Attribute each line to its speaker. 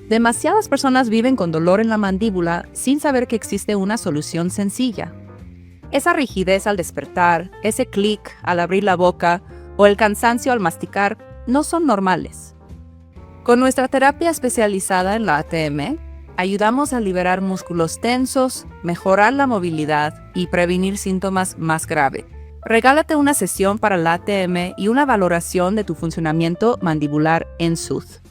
Speaker 1: Demasiadas personas viven con dolor en la mandíbula sin saber que existe una solución sencilla. Esa rigidez al despertar, ese clic al abrir la boca o el cansancio al masticar no son normales. Con nuestra terapia especializada en la ATM, ayudamos a liberar músculos tensos, mejorar la movilidad y prevenir síntomas más graves. Regálate una sesión para la ATM y una valoración de tu funcionamiento mandibular en Sooth.